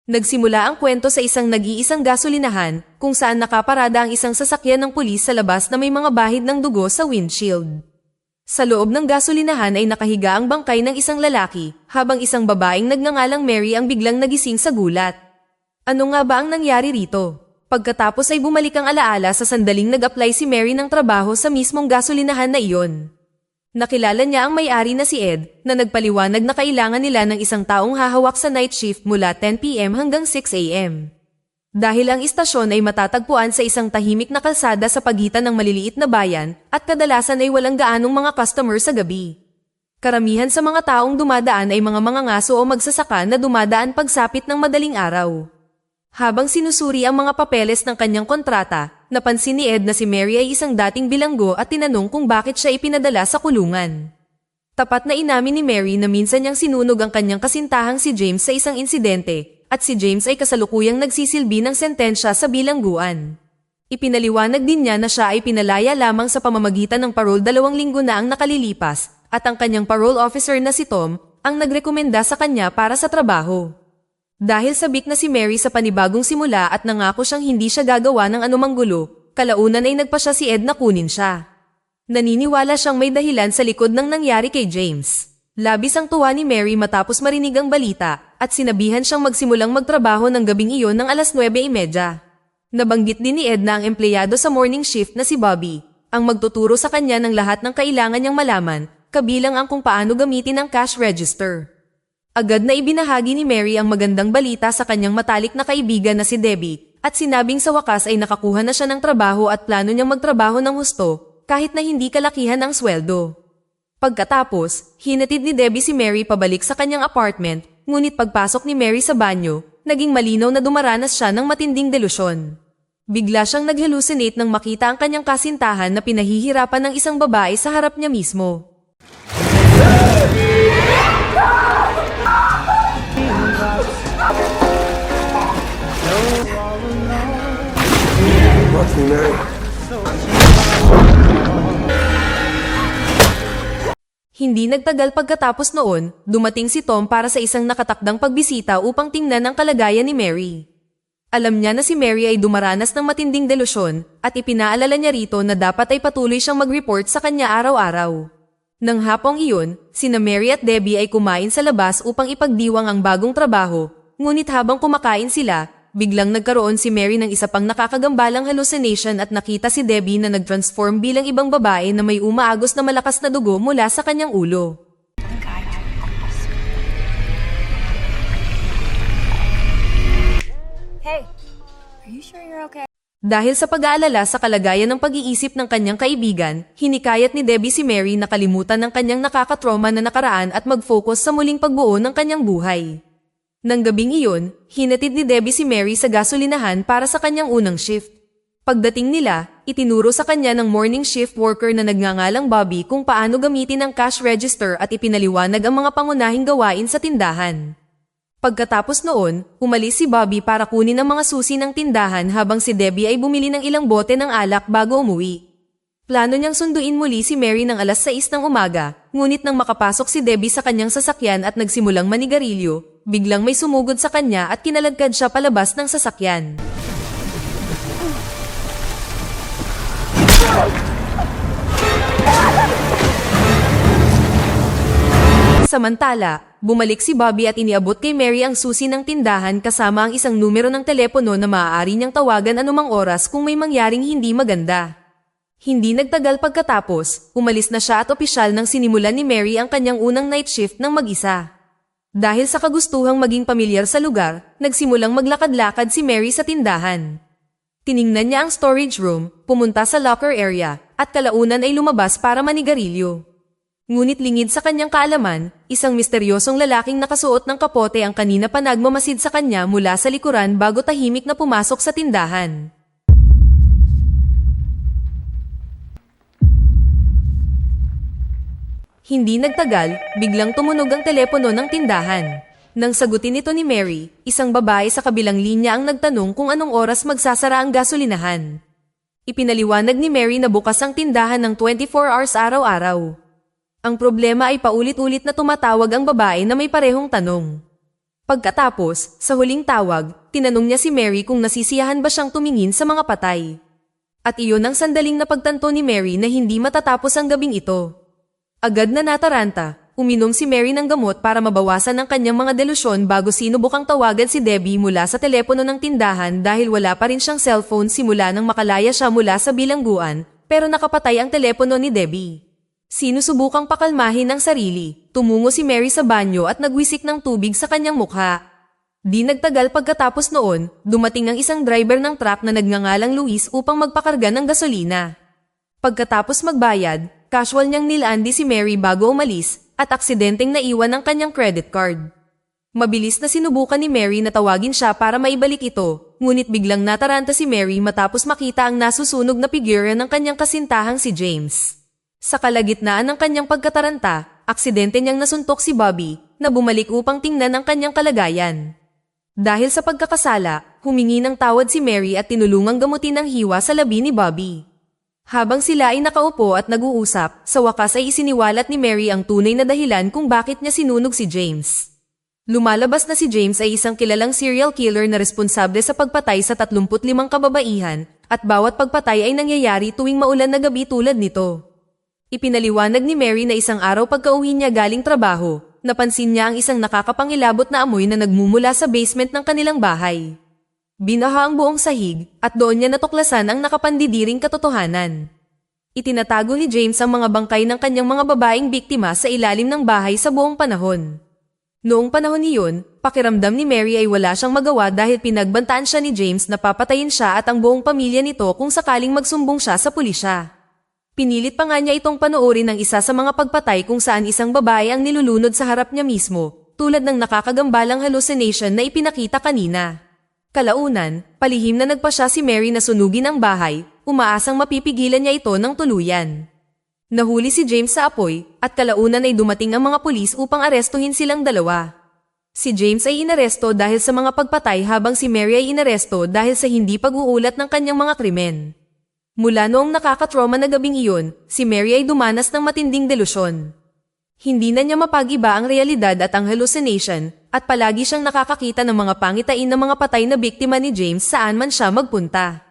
Nagsimula ang kwento sa isang nag-iisang gasolinahan kung saan nakaparada ang isang sasakyan ng pulis sa labas na may mga bahid ng dugo sa windshield. Sa loob ng gasolinahan ay nakahiga ang bangkay ng isang lalaki habang isang babaeng nagngangalang Mary ang biglang nagising sa gulat. Ano nga ba ang nangyari rito? Pagkatapos ay bumalik ang alaala sa sandaling nag-apply si Mary ng trabaho sa mismong gasolinahan na iyon. Nakilala niya ang may-ari na si Ed na nagpaliwanag na kailangan nila ng isang taong hahawak sa night shift mula 10 PM hanggang 6 AM. Dahil ang istasyon ay matatagpuan sa isang tahimik na kalsada sa pagitan ng maliliit na bayan at kadalasan ay walang gaanong mga customer sa gabi. Karamihan sa mga taong dumadaan ay mga mangangaso o magsasaka na dumadaan pagsapit ng madaling araw. Habang sinusuri ang mga papeles ng kanyang kontrata, napansin ni Ed na si Mary ay isang dating bilanggo at tinanong kung bakit siya ipinadala sa kulungan. Tapat na inamin ni Mary na minsan niyang sinunog ang kanyang kasintahang si James sa isang insidente, at si James ay kasalukuyang nagsisilbi ng sentensya sa bilangguan. Ipinaliwanag din niya na siya ay pinalaya lamang sa pamamagitan ng parol 2 linggo na ang nakalilipas, at ang kanyang parole officer na si Tom ang nagrekomenda sa kanya para sa trabaho. Dahil sabik na si Mary sa panibagong simula at nangako siyang hindi siya gagawa ng anumang gulo, kalaunan ay nagpa siya si Ed na kunin siya. Naniniwala siyang may dahilan sa likod ng nangyari kay James. Labis ang tuwa ni Mary matapos marinig ang balita at sinabihan siyang magsimulang magtrabaho ng gabing iyon ng 9:30. Nabanggit din ni Ed na ang empleyado sa morning shift na si Bobby ang magtuturo sa kanya ng lahat ng kailangan niyang malaman, kabilang ang kung paano gamitin ang cash register. Agad na ibinahagi ni Mary ang magandang balita sa kanyang matalik na kaibigan na si Debbie at sinabing sa wakas ay nakakuha na siya ng trabaho at plano niyang magtrabaho ng husto kahit na hindi kalakihan ang sweldo. Pagkatapos, hinatid ni Debbie si Mary pabalik sa kanyang apartment, ngunit pagpasok ni Mary sa banyo, naging malinaw na dumaranas siya ng matinding delusyon. Bigla siyang nag-hallucinate nang makita ang kanyang kasintahan na pinahihirapan ng isang babae sa harap niya mismo. Hindi nagtagal pagkatapos noon, dumating si Tom para sa isang nakatakdang pagbisita upang tingnan ang kalagayan ni Mary. Alam niya na si Mary ay dumaranas ng matinding delusyon at ipinaalala niya rito na dapat ay patuloy siyang mag-report sa kanya araw-araw. Nang hapong iyon, sina Mary at Debbie ay kumain sa labas upang ipagdiwang ang bagong trabaho, ngunit habang kumakain sila, biglang nagkaroon si Mary ng isa pang nakakagambalang hallucination at nakita si Debbie na nag-transform bilang ibang babae na may umaagos na malakas na dugo mula sa kanyang ulo. Hey, are you sure you're okay? Dahil sa pag-aalala sa kalagayan ng pag-iisip ng kanyang kaibigan, hinikayat ni Debbie si Mary na kalimutan ng kanyang nakakatrauma na nakaraan at mag-focus sa muling pagbuo ng kanyang buhay. Nang gabing iyon, hinatid ni Debbie si Mary sa gasolinahan para sa kanyang unang shift. Pagdating nila, itinuro sa kanya ng morning shift worker na nagngangalang Bobby kung paano gamitin ang cash register at ipinaliwanag ang mga pangunahing gawain sa tindahan. Pagkatapos noon, umalis si Bobby para kunin ang mga susi ng tindahan habang si Debbie ay bumili ng ilang bote ng alak bago umuwi. Plano niyang sunduin muli si Mary ng 6:00 ng umaga, ngunit nang makapasok si Debbie sa kanyang sasakyan at nagsimulang manigarilyo, biglang may sumugod sa kanya at kinalagkad siya palabas ng sasakyan. Samantala, bumalik si Bobby at iniabot kay Mary ang susi ng tindahan kasama ang isang numero ng telepono na maaari niyang tawagan anumang oras kung may mangyaring hindi maganda. Hindi nagtagal pagkatapos, umalis na siya at opisyal nang sinimulan ni Mary ang kanyang unang night shift ng mag-isa. Dahil sa kagustuhang maging pamilyar sa lugar, nagsimulang maglakad-lakad si Mary sa tindahan. Tiningnan niya ang storage room, pumunta sa locker area, at kalaunan ay lumabas para manigarilyo. Ngunit lingid sa kanyang kaalaman, isang misteryosong lalaking nakasuot ng kapote ang kanina pa nagmamasid sa kanya mula sa likuran bago tahimik na pumasok sa tindahan. Hindi nagtagal, biglang tumunog ang telepono ng tindahan. Nang sagutin ito ni Mary, isang babae sa kabilang linya ang nagtanong kung anong oras magsasara ang gasolinahan. Ipinaliwanag ni Mary na bukas ang tindahan ng 24 hours araw-araw. Ang problema ay paulit-ulit na tumatawag ang babae na may parehong tanong. Pagkatapos, sa huling tawag, tinanong niya si Mary kung nasisiyahan ba siyang tumingin sa mga patay. At iyon ang sandaling napagtanto ni Mary na hindi matatapos ang gabing ito. Agad na nataranta, uminom si Mary ng gamot para mabawasan ang kanyang mga delusyon bago sinubukang tawagan si Debbie mula sa telepono ng tindahan dahil wala pa rin siyang cellphone simula nang makalaya siya mula sa bilangguan, pero nakapatay ang telepono ni Debbie. Sinusubukang pakalmahin ang sarili, tumungo si Mary sa banyo at nagwisik ng tubig sa kanyang mukha. Di nagtagal pagkatapos noon, dumating ang isang driver ng truck na nagngangalang Luis upang magpakarga ng gasolina. Pagkatapos magbayad, casual niyang nilandi si Mary bago umalis at aksidenteng naiwan ang kanyang credit card. Mabilis na sinubukan ni Mary na tawagin siya para maibalik ito, ngunit biglang nataranta si Mary matapos makita ang nasusunog na figura ng kanyang kasintahang si James. Sa kalagitnaan ng kanyang pagkataranta, aksidente niyang nasuntok si Bobby na bumalik upang tingnan ang kanyang kalagayan. Dahil sa pagkakasala, humingi ng tawad si Mary at tinulungang gamutin ang hiwa sa labi ni Bobby. Habang sila ay nakaupo at nag-uusap, sa wakas ay isiniwalat ni Mary ang tunay na dahilan kung bakit niya sinunog si James. Lumalabas na si James ay isang kilalang serial killer na responsable sa pagpatay sa 35 kababaihan at bawat pagpatay ay nangyayari tuwing maulan na gabi tulad nito. Ipinaliwanag ni Mary na isang araw pagka-uwi niya galing trabaho, napansin niya ang isang nakakapangilabot na amoy na nagmumula sa basement ng kanilang bahay. Binaha ang buong sahig at doon niya natuklasan ang nakapandidiring katotohanan. Itinatago ni James ang mga bangkay ng kanyang mga babaeng biktima sa ilalim ng bahay sa buong panahon. Noong panahon niyon, pakiramdam ni Mary ay wala siyang magawa dahil pinagbantaan siya ni James na papatayin siya at ang buong pamilya nito kung sakaling magsumbong siya sa pulisya. Pinilit pa nga niya itong panoorin ng isa sa mga pagpatay kung saan isang babae ang nilulunod sa harap niya mismo, tulad ng nakakagambalang hallucination na ipinakita kanina. Kalaunan, palihim na nagpasya si Mary na sunugin ang bahay, umaasang mapipigilan niya ito ng tuluyan. Nahuli si James sa apoy, at kalaunan ay dumating ang mga pulis upang arestuhin silang dalawa. Si James ay inaresto dahil sa mga pagpatay habang si Mary ay inaresto dahil sa hindi pag-uulat ng kanyang mga krimen. Mula noong nakakatrauma na gabing iyon, si Mary ay dumanas ng matinding delusyon. Hindi na niya mapag-iba ang realidad at ang hallucination, at palagi siyang nakakakita ng mga pangitain ng mga patay na biktima ni James saan man siya magpunta.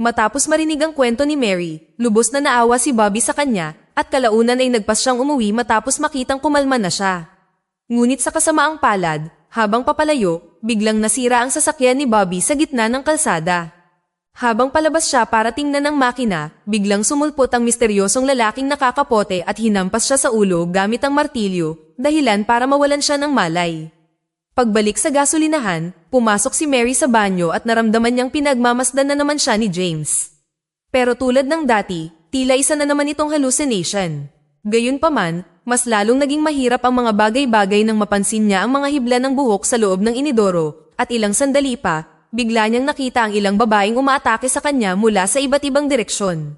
Matapos marinig ang kwento ni Mary, lubos na naawa si Bobby sa kanya, at kalaunan ay nagpas siyang umuwi matapos makitang kumalma na siya. Ngunit sa kasamaang palad, habang papalayo, biglang nasira ang sasakyan ni Bobby sa gitna ng kalsada. Habang palabas siya para tingnan ang makina, biglang sumulpot ang misteryosong lalaking nakakapote at hinampas siya sa ulo gamit ang martilyo, dahilan para mawalan siya ng malay. Pagbalik sa gasolinahan, pumasok si Mary sa banyo at naramdaman niyang pinagmamasdan na naman siya ni James. Pero tulad ng dati, tila isa na naman itong hallucination. Gayunpaman, mas lalong naging mahirap ang mga bagay-bagay nang mapansin niya ang mga hibla ng buhok sa loob ng inidoro, at ilang sandali pa, bigla niyang nakita ang ilang babaeng umaatake sa kanya mula sa iba't ibang direksyon.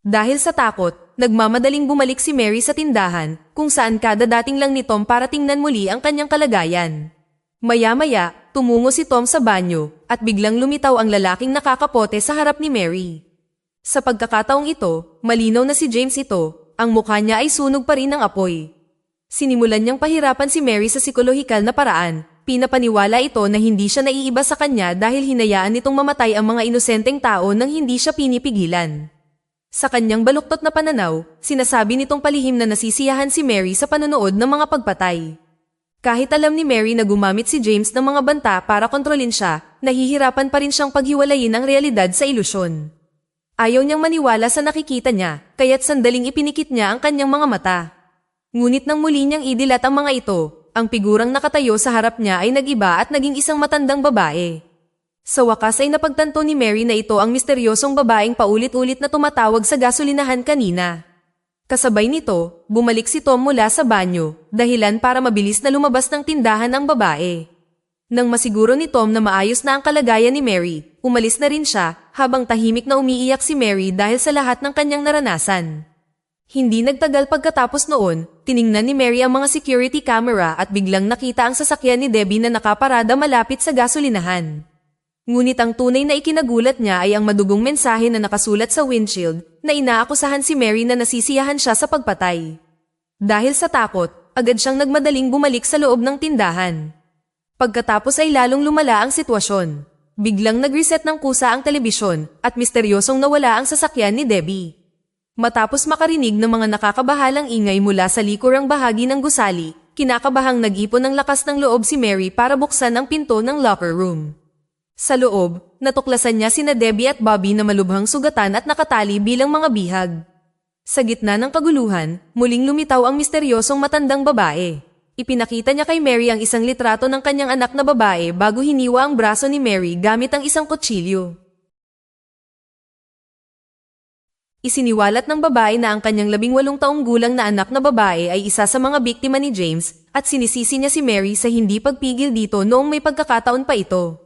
Dahil sa takot, nagmamadaling bumalik si Mary sa tindahan, kung saan kada dating lang ni Tom para tingnan muli ang kanyang kalagayan. Maya-maya, tumungo si Tom sa banyo, at biglang lumitaw ang lalaking nakakapote sa harap ni Mary. Sa pagkakataong ito, malinaw na si James ito, ang mukha niya ay sunog pa rin ng apoy. Sinimulan niyang pahirapan si Mary sa psikolohikal na paraan, pinapaniwala ito na hindi siya naiiba sa kanya dahil hinayaan nitong mamatay ang mga inosenteng tao nang hindi siya pinipigilan. Sa kanyang baluktot na pananaw, sinasabi nitong palihim na nasisiyahan si Mary sa panonood ng mga pagpatay. Kahit alam ni Mary na gumamit si James ng mga banta para kontrolin siya, nahihirapan pa rin siyang paghiwalayin ang realidad sa ilusyon. Ayaw niyang maniwala sa nakikita niya, kaya't sandaling ipinikit niya ang kanyang mga mata. Ngunit nang muli niyang idilat ang mga ito, ang figurang nakatayo sa harap niya ay nag-iba at naging isang matandang babae. Sa wakas ay napagtanto ni Mary na ito ang misteryosong babaeng paulit-ulit na tumatawag sa gasolinahan kanina. Kasabay nito, bumalik si Tom mula sa banyo, dahilan para mabilis na lumabas ng tindahan ang babae. Nang masiguro ni Tom na maayos na ang kalagayan ni Mary, umalis na rin siya habang tahimik na umiiyak si Mary dahil sa lahat ng kanyang naranasan. Hindi nagtagal pagkatapos noon, tiningnan ni Mary ang mga security camera at biglang nakita ang sasakyan ni Debbie na nakaparada malapit sa gasolinahan. Ngunit ang tunay na ikinagulat niya ay ang madugong mensahe na nakasulat sa windshield na inaakusahan si Mary na nasisiyahan siya sa pagpatay. Dahil sa takot, agad siyang nagmadaling bumalik sa loob ng tindahan. Pagkatapos ay lalong lumala ang sitwasyon. Biglang nag-reset ng kusa ang telebisyon at misteryosong nawala ang sasakyan ni Debbie. Matapos makarinig ng mga nakakabahalang ingay mula sa likurang bahagi ng gusali, kinakabahang nag-ipon ng lakas ng loob si Mary para buksan ang pinto ng locker room. Sa loob, natuklasan niya sina Debbie at Bobby na malubhang sugatan at nakatali bilang mga bihag. Sa gitna ng kaguluhan, muling lumitaw ang misteryosong matandang babae. Ipinakita niya kay Mary ang isang litrato ng kanyang anak na babae bago hiniwa ang braso ni Mary gamit ang isang kutsilyo. Isiniwalat ng babae na ang kanyang 18 taong gulang na anak na babae ay isa sa mga biktima ni James at sinisisi niya si Mary sa hindi pagpigil dito noong may pagkakataon pa ito.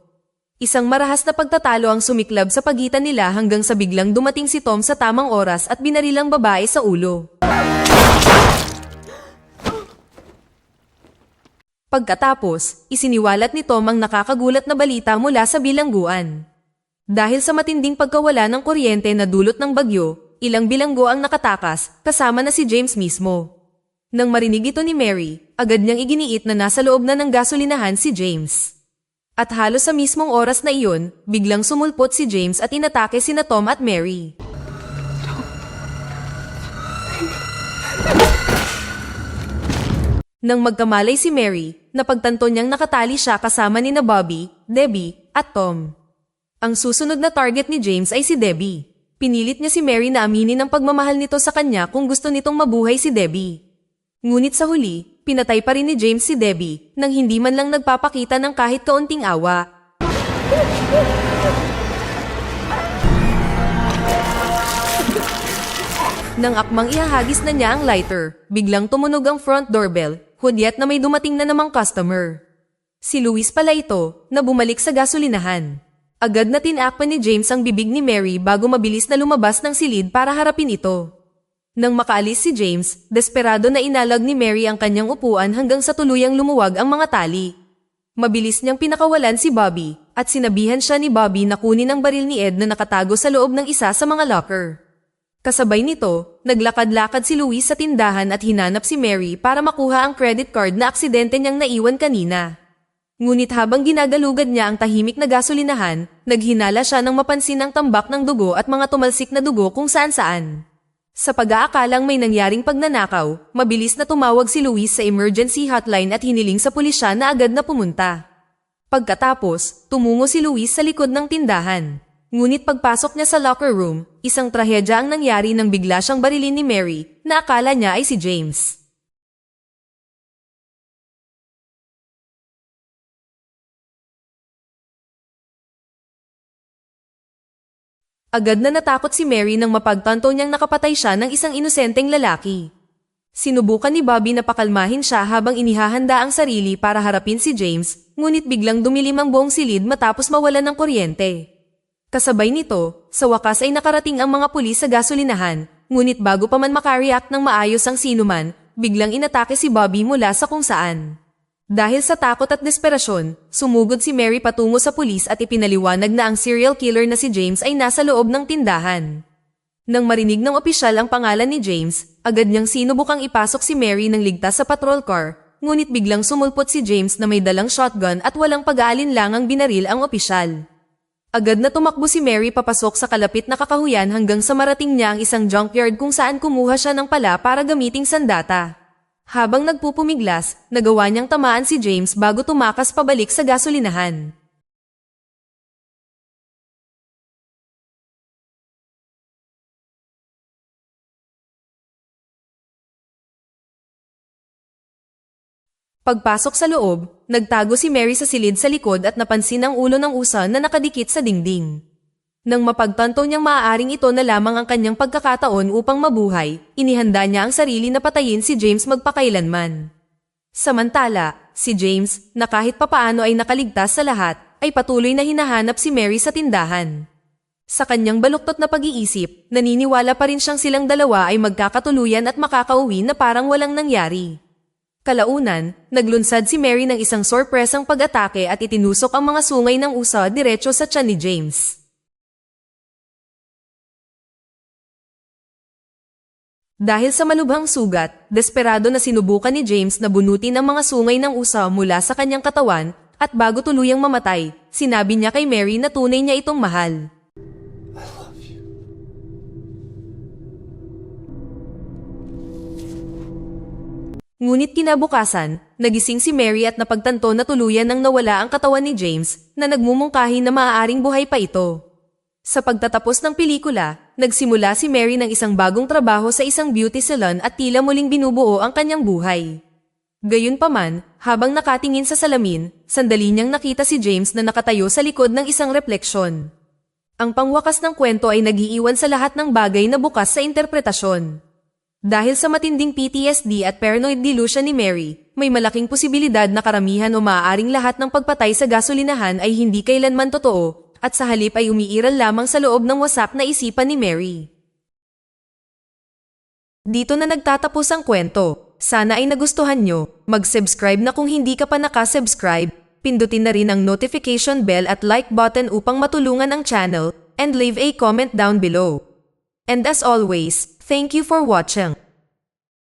Isang marahas na pagtatalo ang sumiklab sa pagitan nila hanggang sa biglang dumating si Tom sa tamang oras at binaril ang babae sa ulo. Pagkatapos, isiniwalat ni Tom ang nakakagulat na balita mula sa bilangguan. Dahil sa matinding pagkawala ng kuryente na dulot ng bagyo, ilang bilanggo ang nakatakas, kasama na si James mismo. Nang marinig ito ni Mary, agad niyang iginiit na nasa loob na ng gasolinahan si James. At halos sa mismong oras na iyon, biglang sumulpot si James at inatake sina Tom at Mary. Nang magkamalay si Mary, napagtanto niyang nakatali siya kasama nina Bobby, Debbie, at Tom. Ang susunod na target ni James ay si Debbie. Pinilit niya si Mary na aminin ang pagmamahal nito sa kanya kung gusto nitong mabuhay si Debbie. Ngunit sa huli, pinatay pa rin ni James si Debbie nang hindi man lang nagpapakita ng kahit kaunting awa. Nang akmang ihahagis na niya ang lighter, biglang tumunog ang front doorbell, hudyat na may dumating na namang customer. Si Luis pala ito, na bumalik sa gasolinahan. Agad na tinakpan ni James ang bibig ni Mary bago mabilis na lumabas ng silid para harapin ito. Nang makaalis si James, desperado na inalag ni Mary ang kanyang upuan hanggang sa tuluyang lumuwag ang mga tali. Mabilis niyang pinakawalan si Bobby at sinabihan siya ni Bobby na kunin ang baril ni Ed na nakatago sa loob ng isa sa mga locker. Kasabay nito, naglakad-lakad si Luis sa tindahan at hinanap si Mary para makuha ang credit card na aksidente niyang naiwan kanina. Ngunit habang ginagalugad niya ang tahimik na gasolinahan, naghinala siya nang mapansin ang tambak ng dugo at mga tumalsik na dugo kung saan-saan. Sa pag-aakalang may nangyaring pagnanakaw, mabilis na tumawag si Luis sa emergency hotline at hiniling sa pulisya na agad na pumunta. Pagkatapos, tumungo si Luis sa likod ng tindahan. Ngunit pagpasok niya sa locker room, isang trahedya ang nangyari nang bigla siyang barilin ni Mary na akala niya ay si James. Agad na natakot si Mary nang mapagtanto niyang nakapatay siya ng isang inosenteng lalaki. Sinubukan ni Bobby na pakalmahin siya habang inihahanda ang sarili para harapin si James, ngunit biglang dumilim ang buong silid matapos mawalan ng kuryente. Kasabay nito, sa wakas ay nakarating ang mga pulis sa gasolinahan, ngunit bago pa man makareact ng maayos ang sinuman, biglang inatake si Bobby mula sa kung saan. Dahil sa takot at desperasyon, sumugod si Mary patungo sa pulis at ipinaliwanag na ang serial killer na si James ay nasa loob ng tindahan. Nang marinig ng opisyal ang pangalan ni James, agad niyang sinubukang ipasok si Mary ng ligtas sa patrol car, ngunit biglang sumulpot si James na may dalang shotgun at walang pag-aalinlangang binaril ang opisyal. Agad na tumakbo si Mary papasok sa kalapit na kakahuyan hanggang sa marating niya ang isang junkyard kung saan kumuha siya ng pala para gamiting sandata. Habang nagpupumiglas, nagawa niyang tamaan si James bago tumakas pabalik sa gasolinahan. Pagpasok sa loob, nagtago si Mary sa silid sa likod at napansin ang ulo ng usa na nakadikit sa dingding. Nang mapagtanto niyang maaaring ito na lamang ang kanyang pagkakataon upang mabuhay, inihanda niya ang sarili na patayin si James magpakailanman. Samantala, si James, na kahit papaano ay nakaligtas sa lahat, ay patuloy na hinahanap si Mary sa tindahan. Sa kanyang baluktot na pag-iisip, naniniwala pa rin siyang silang dalawa ay magkakatuluyan at makakauwi na parang walang nangyari. Kalaunan, naglunsad si Mary ng isang sorpresang pag-atake at itinusok ang mga sungay ng usa diretso sa tiyan ni James. Dahil sa malubhang sugat, desperado na sinubukan ni James na bunutin ang mga sungay ng usa mula sa kanyang katawan, at bago tuluyang mamatay, sinabi niya kay Mary na tunay niya itong mahal. Ngunit kinabukasan, nagising si Mary at napagtanto na tuluyan nang nawala ang katawan ni James, na nagmumungkahi na maaaring buhay pa ito. Sa pagtatapos ng pelikula, nagsimula si Mary ng isang bagong trabaho sa isang beauty salon at tila muling binubuo ang kanyang buhay. Gayunpaman, habang nakatingin sa salamin, sandali niyang nakita si James na nakatayo sa likod ng isang refleksyon. Ang pangwakas ng kwento ay nag-iiwan sa lahat ng bagay na bukas sa interpretasyon. Dahil sa matinding PTSD at paranoid delusion ni Mary, may malaking posibilidad na karamihan o maaaring lahat ng pagpatay sa gasolinahan ay hindi kailanman totoo, at sa halip ay umiiral lamang sa loob ng wasak na isipan ni Mary. Dito na nagtatapos ang kwento. Sana ay nagustuhan nyo. Mag-subscribe na kung hindi ka pa nakasubscribe, pindutin na rin ang notification bell at like button upang matulungan ang channel, and leave a comment down below. And as always, thank you for watching.